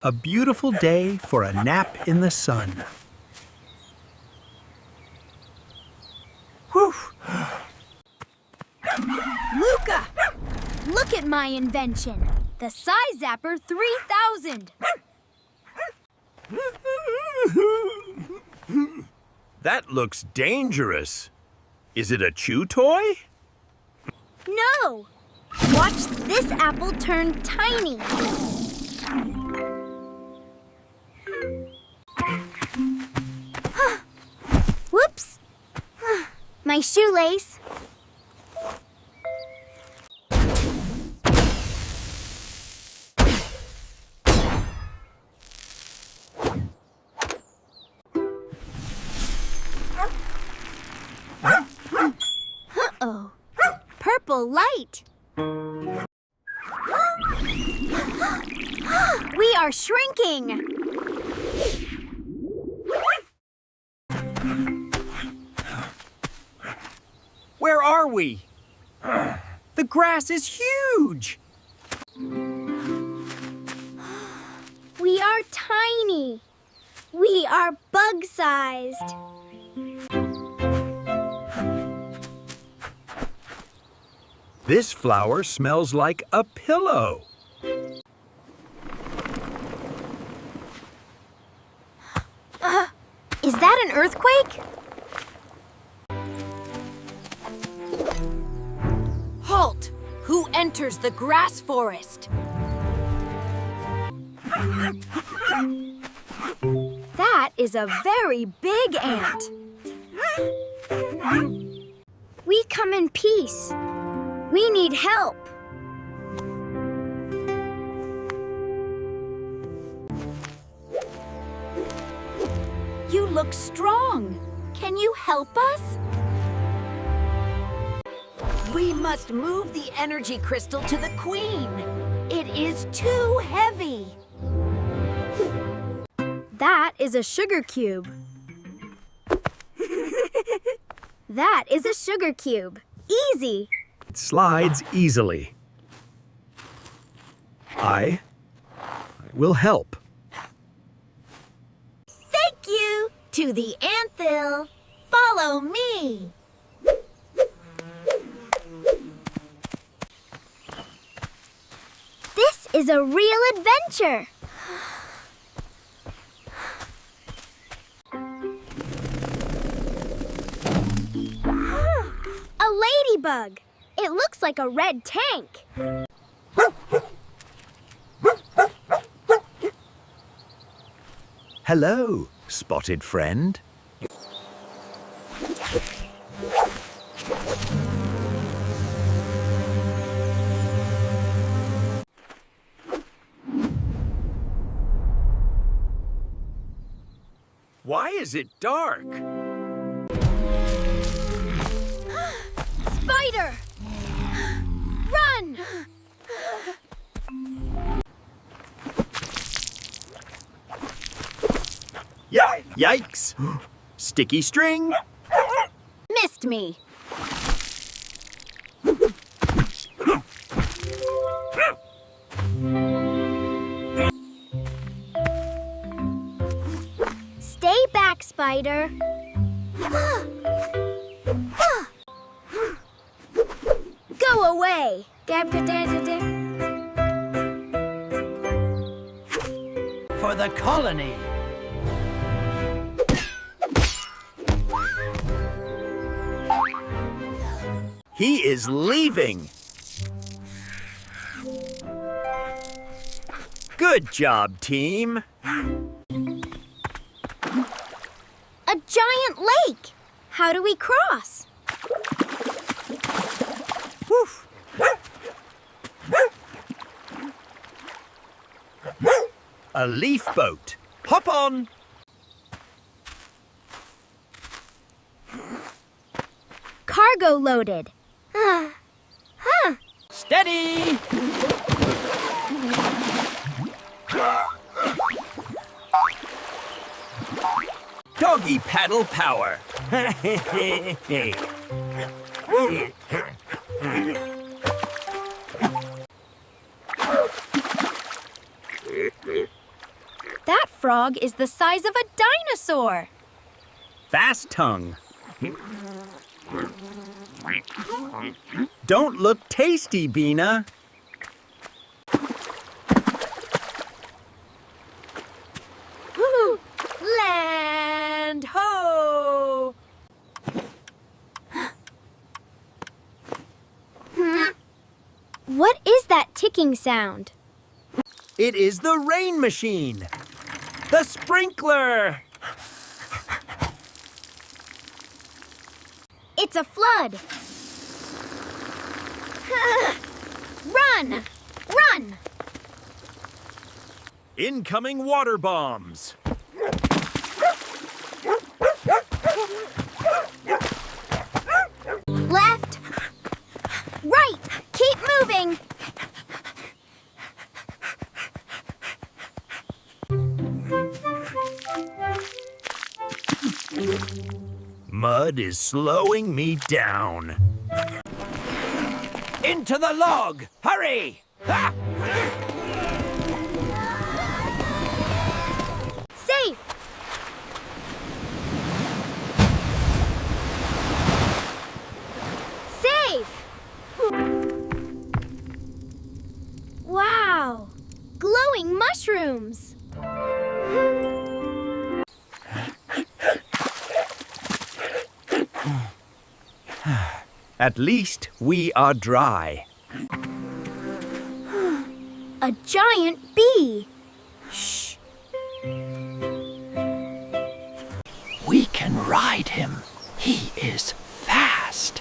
A beautiful day for a nap in the sun. Whew! Luka! Look at my invention, the Size-Zapper 3000. That looks dangerous. Is it a chew toy? No! Watch this apple turn tiny. Whoops! My shoelace. Uh-oh. Purple light. We are shrinking. Where are we? The grass is huge. We are tiny. We are bug-sized. This flower smells like a pillow. Is that an earthquake? Halt! Who enters the grass forest? That is a very big ant. We come in peace. We need help. You look strong. Can you help us? We must move the energy crystal to the queen. It is too heavy. That is a sugar cube. That is a sugar cube. Easy. It slides easily. I will help. Thank you. To the anthill. Follow me. This is a real adventure. A ladybug. It looks like a red tank. Hello, spotted friend. Why is it dark? Spider! Run! Yikes! Sticky string. Missed me. Stay back, Spider. Go away. For the colony. He is leaving. Good job, team. A giant lake. How do we cross? Woof. A leaf boat. Hop on. Cargo loaded. Steady! Doggy paddle power. frog is the size of a dinosaur. Fast tongue. Don't look tasty, Bina. Woo! Land ho! What is that ticking sound? It is the rain machine. The sprinkler. It's a flood. Run! Run! Incoming water bombs. Left! Right! Keep moving! Mud is slowing me down. Into the log! Hurry! Ha! Safe! Safe! Wow! Glowing mushrooms! At least we are dry. A giant bee! Shh! We can ride him. He is fast.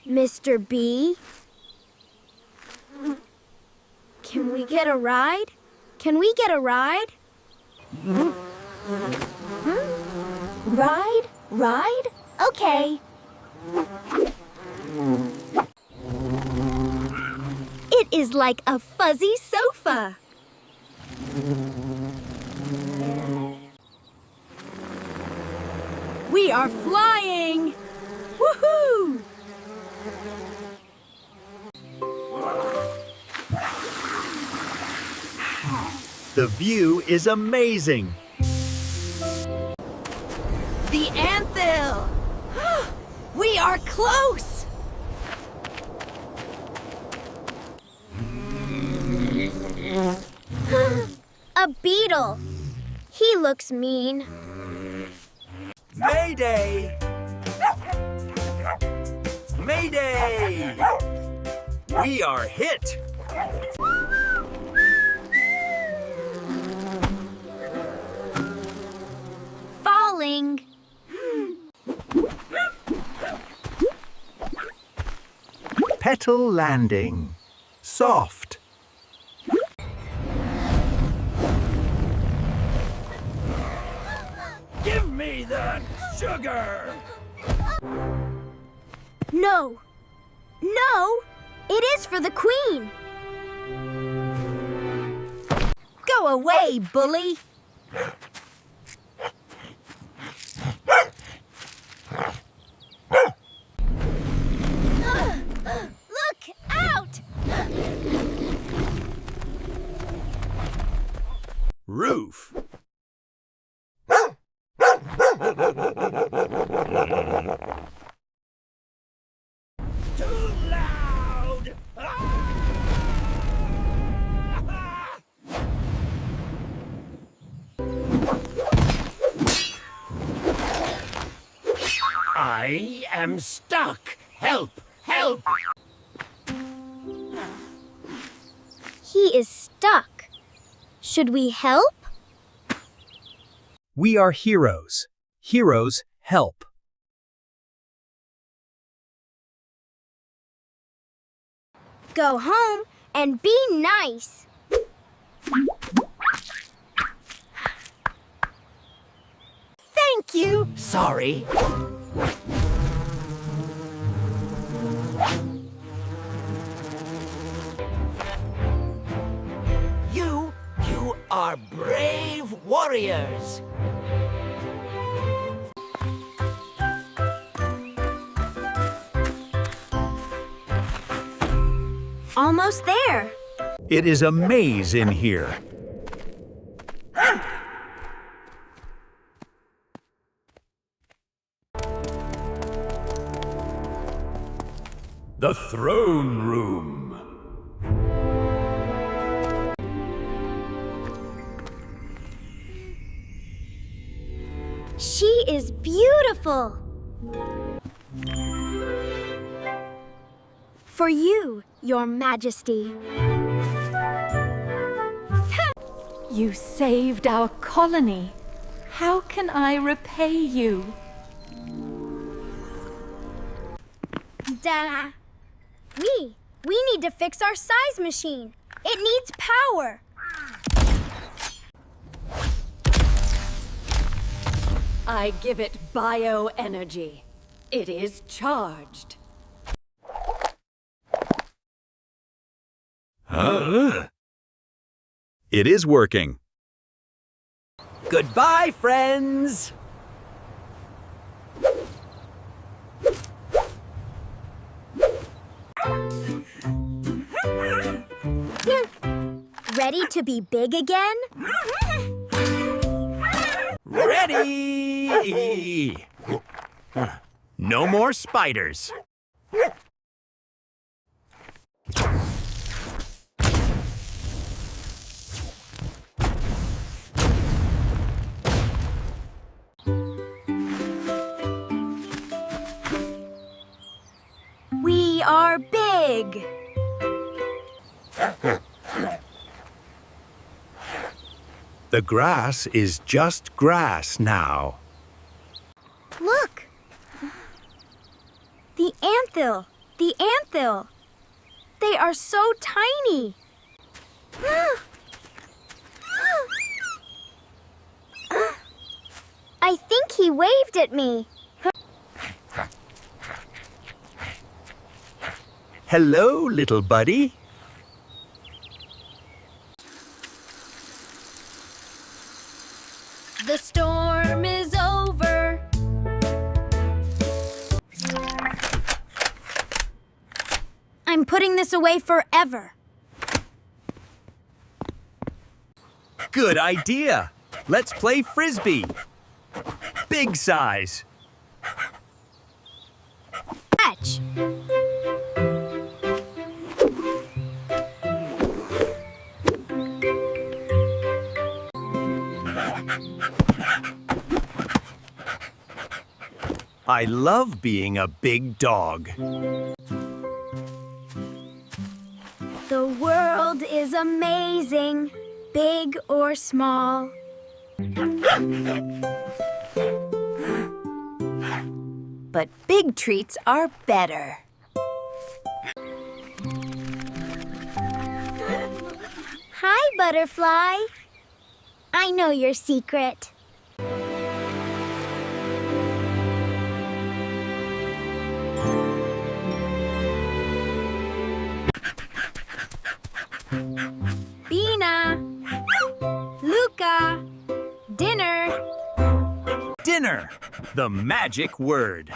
Mr. Bee? Can we get a ride? Can we get a ride? Ride? Ride? Okay. It is like a fuzzy sofa. We are flying! Woohoo! The view is amazing. The anthill! We are close! A beetle. He looks mean. Mayday! Mayday! We are hit! Falling. Petal landing. Soft. Give me that sugar! No. No. It is for the queen. Go away, bully! Look out! Roof. Too loud! I am stuck. Help! Help! He is stuck. Should we help? We are heroes. Heroes help. Go home and be nice. Thank you! Sorry. You are brave warriors. Almost there. It is a maze in here. The throne room. She is beautiful. For you, Your Majesty. You saved our colony. How can I repay you? Da. We need to fix our size machine. It needs power. I give it bioenergy. It is charged. It is working. Goodbye, friends! Ready to be big again? Ready! No more spiders. We are big. The grass is just grass now. Look. The anthill. The anthill. They are so tiny. I think he waved at me. Hello, little buddy. The storm is over. I'm putting this away forever. Good idea. Let's play frisbee. Big size. Catch. I love being a big dog. The world is amazing, big or small. But big treats are better. Hi, Butterfly. I know your secret. Bina, Luka, dinner. Dinner, the magic word.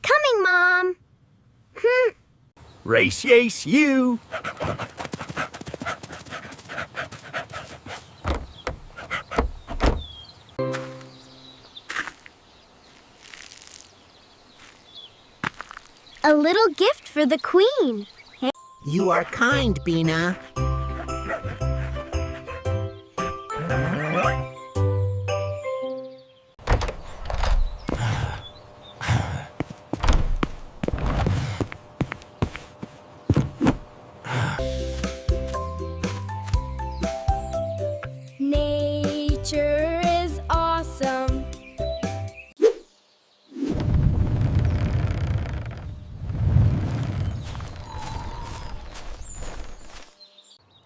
Coming, Mom. Race, yace, you. A little gift for the Queen. You are kind, Bina. Nature is awesome.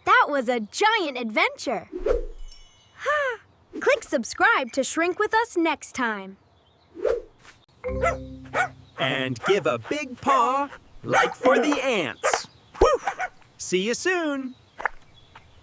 That was a giant adventure. Click subscribe to shrink with us next time. And give a big paw, like for the ants. Woo! See you soon.